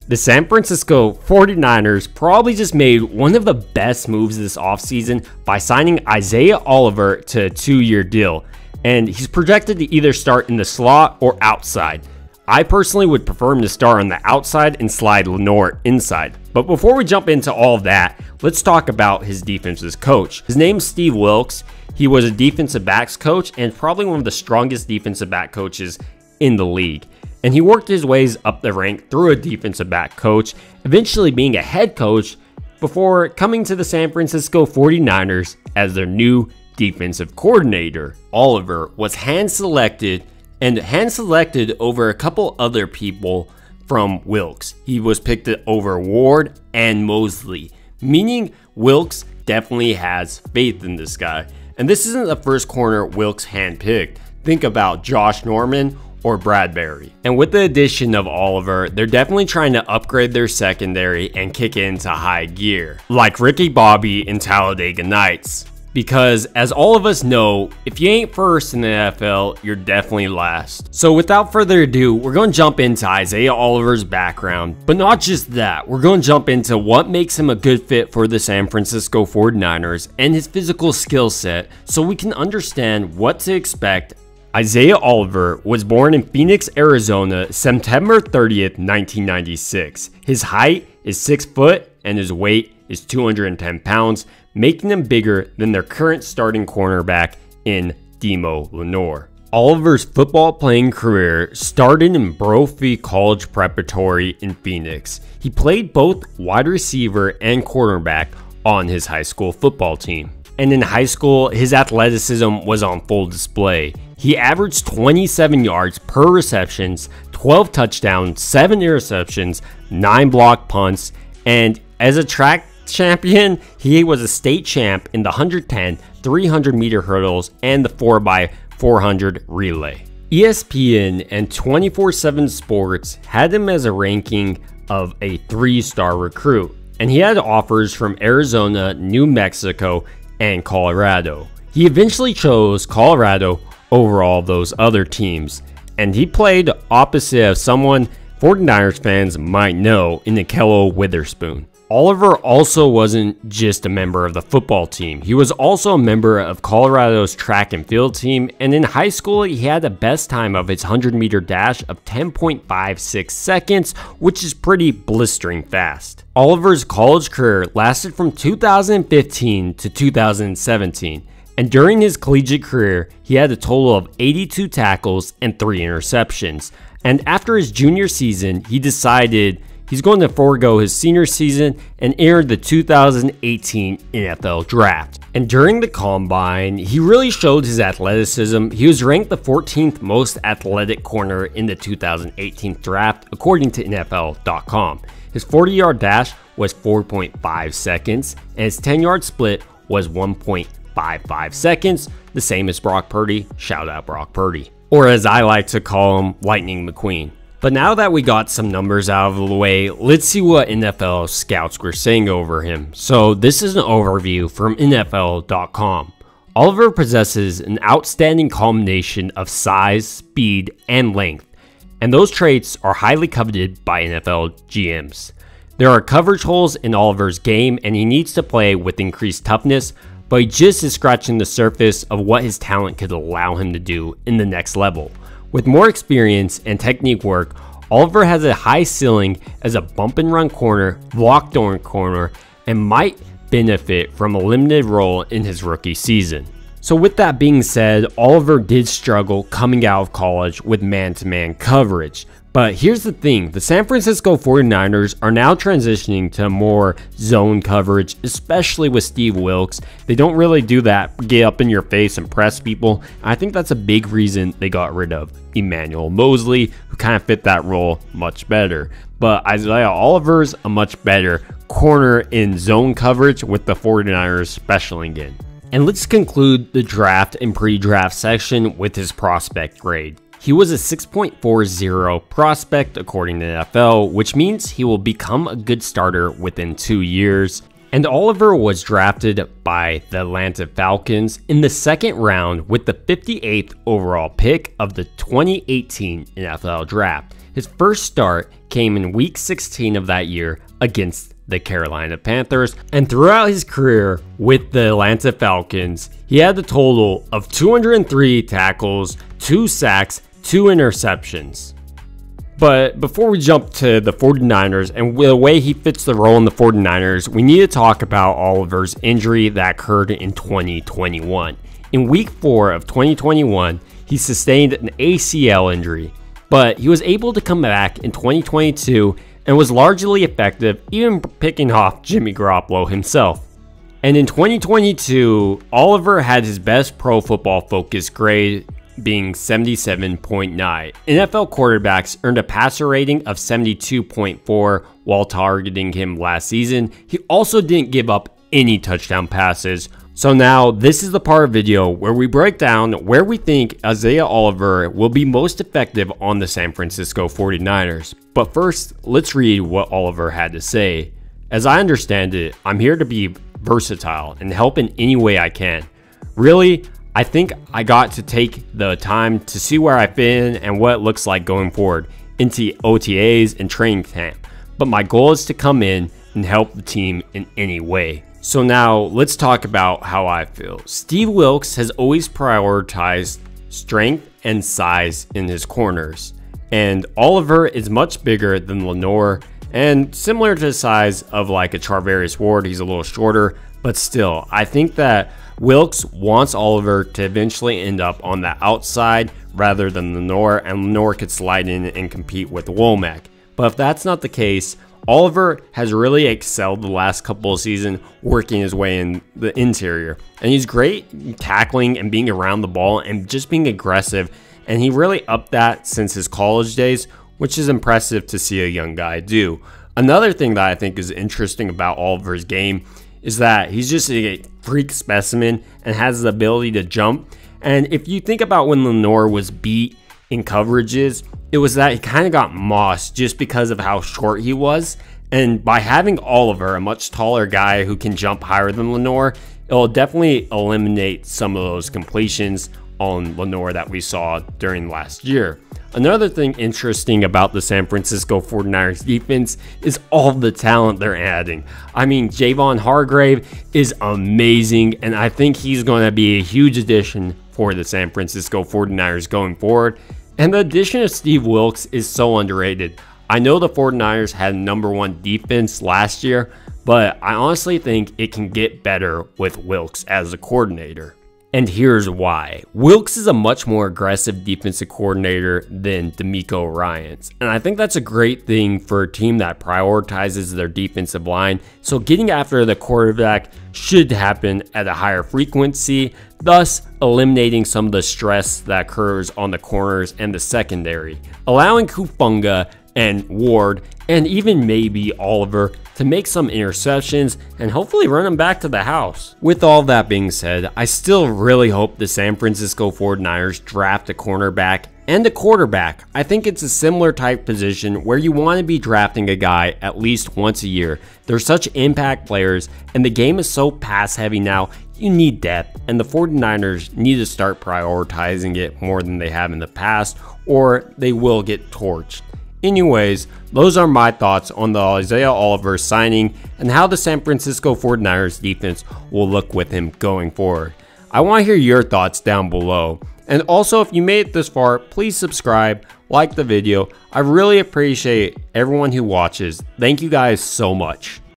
The San Francisco 49ers probably just made one of the best moves this offseason by signing Isaiah Oliver to a 2-year deal, and he's projected to either start in the slot or outside. I personally would prefer him to start on the outside and slide Lenoir inside. But before we jump into all of that, let's talk about his defense's coach. His name's Steve Wilks. He was a defensive backs coach and probably one of the strongest defensive back coaches in the league. And he worked his ways up the rank through a defensive back coach, eventually being a head coach before coming to the San Francisco 49ers as their new defensive coordinator. Oliver was hand-selected over a couple other people from Wilks. He was picked over Ward and Mosley, meaning Wilks definitely has faith in this guy. And this isn't the first corner Wilks handpicked. Think about Josh Norman or Bradbury. And with the addition of Oliver, they're definitely trying to upgrade their secondary and kick into high gear, like Ricky Bobby and Talladega Nights. Because as all of us know, if you ain't first in the NFL, you're definitely last. So without further ado, we're going to jump into Isaiah Oliver's background. But not just that, we're going to jump into what makes him a good fit for the San Francisco 49ers and his physical skill set so we can understand what to expect. Isaiah Oliver was born in Phoenix, Arizona, September 30th, 1996. His height is 6 foot and his weight is 210 pounds, making him bigger than their current starting cornerback in Demo Lenoir. Oliver's football playing career started in Brophy College Preparatory in Phoenix. He played both wide receiver and quarterback on his high school football team. And in high school, his athleticism was on full display. He averaged 27 yards per receptions, 12 touchdowns, 7 interceptions, 9 block punts, and as a track champion, he was a state champ in the 110, 300 meter hurdles, and the 4x400 relay. ESPN and 24/7 Sports had him as a ranking of a 3-star recruit, and he had offers from Arizona, New Mexico, and Colorado. He eventually chose Colorado over all those other teams, and he played opposite of someone 49ers fans might know in Nikello Witherspoon. Oliver also wasn't just a member of the football team. He was also a member of Colorado's track and field team, and in high school he had the best time of his 100-meter dash of 10.56 seconds, which is pretty blistering fast. Oliver's college career lasted from 2015 to 2017, and during his collegiate career he had a total of 82 tackles and 3 interceptions. And after his junior season, he decided he's going to forego his senior season and entered the 2018 NFL Draft. And during the Combine, he really showed his athleticism. He was ranked the 14th most athletic corner in the 2018 Draft, according to NFL.com. His 40-yard dash was 4.5 seconds, and his 10-yard split was 1.55 seconds, the same as Brock Purdy. Shout out Brock Purdy. Or as I like to call him, Lightning McQueen. But now that we got some numbers out of the way, let's see what NFL scouts were saying over him. So this is an overview from NFL.com. Oliver possesses an outstanding combination of size, speed, and length, and those traits are highly coveted by NFL GMs. There are coverage holes in Oliver's game, and he needs to play with increased toughness, but he just is scratching the surface of what his talent could allow him to do in the next level. With more experience and technique work, Oliver has a high ceiling as a bump and run corner, block door corner, and might benefit from a limited role in his rookie season. So with that being said, Oliver did struggle coming out of college with man-to-man coverage. But here's the thing, the San Francisco 49ers are now transitioning to more zone coverage, especially with Steve Wilks. They don't really do that, get up in your face and press people. I think that's a big reason they got rid of Emmanuel Mosley, who kind of fit that role much better. But Isaiah Oliver's a much better corner in zone coverage with the 49ers specialing in. And let's conclude the draft and pre-draft section with his prospect grade. He was a 6.40 prospect according to NFL, which means he will become a good starter within 2 years. And Oliver was drafted by the Atlanta Falcons in the 2nd round with the 58th overall pick of the 2018 NFL Draft. His first start came in week 16 of that year against the Carolina Panthers, and throughout his career with the Atlanta Falcons, he had a total of 203 tackles, 2 sacks, 2 interceptions. But before we jump to the 49ers and the way he fits the role in the 49ers, we need to talk about Oliver's injury that occurred in 2021. In week 4 of 2021, he sustained an ACL injury, but he was able to come back in 2022 and was largely effective, even picking off Jimmy Garoppolo himself. And in 2022, Oliver had his best Pro Football Focus grade being 77.9. NFL quarterbacks earned a passer rating of 72.4 while targeting him last season. He also didn't give up any touchdown passes. So now this is the part of the video where we break down where we think Isaiah Oliver will be most effective on the San Francisco 49ers. But first, let's read what Oliver had to say. As I understand it, I'm here to be versatile and help in any way I can. Really, I think I got to take the time to see where I've been and what it looks like going forward into OTAs and training camp. But my goal is to come in and help the team in any way. So now let's talk about how I feel. Steve Wilks has always prioritized strength and size in his corners. And Oliver is much bigger than Lenoir and similar to the size of like a Charvarius Ward. He's a little shorter, but still, I think that Wilks wants Oliver to eventually end up on the outside rather than Lenoir, and Lenoir could slide in and compete with Womack. But if that's not the case, Oliver has really excelled the last couple of seasons working his way in the interior. And he's great tackling and being around the ball and just being aggressive. And he really upped that since his college days, which is impressive to see a young guy do. Another thing that I think is interesting about Oliver's game is that he's just a freak specimen and has the ability to jump. And if you think about when Lenoir was beat in coverages, it was that he kind of got mossed just because of how short he was. And by having Oliver, a much taller guy who can jump higher than Lenoir, it'll definitely eliminate some of those completions on Lenoir that we saw during last year. Another thing interesting about the San Francisco 49ers defense is all the talent they're adding. I mean, Javon Hargrave is amazing, and I think he's going to be a huge addition for the San Francisco 49ers going forward. And the addition of Steve Wilks is so underrated. I know the 49ers had #1 defense last year, but I honestly think it can get better with Wilks as a coordinator. And here's why. Wilks is a much more aggressive defensive coordinator than DeMeco Ryans. And I think that's a great thing for a team that prioritizes their defensive line. So getting after the quarterback should happen at a higher frequency, thus eliminating some of the stress that occurs on the corners and the secondary, allowing Kufunga and Ward and even maybe Oliver to make some interceptions and hopefully run them back to the house. With all that being said, I still really hope the San Francisco 49ers draft a cornerback and a quarterback. I think it's a similar type position where you want to be drafting a guy at least once a year. They're such impact players and the game is so pass heavy now, you need depth, and the 49ers need to start prioritizing it more than they have in the past, or they will get torched. Anyways, those are my thoughts on the Isaiah Oliver signing and how the San Francisco 49ers defense will look with him going forward. I want to hear your thoughts down below. And also, if you made it this far, please subscribe, like the video. I really appreciate everyone who watches. Thank you guys so much.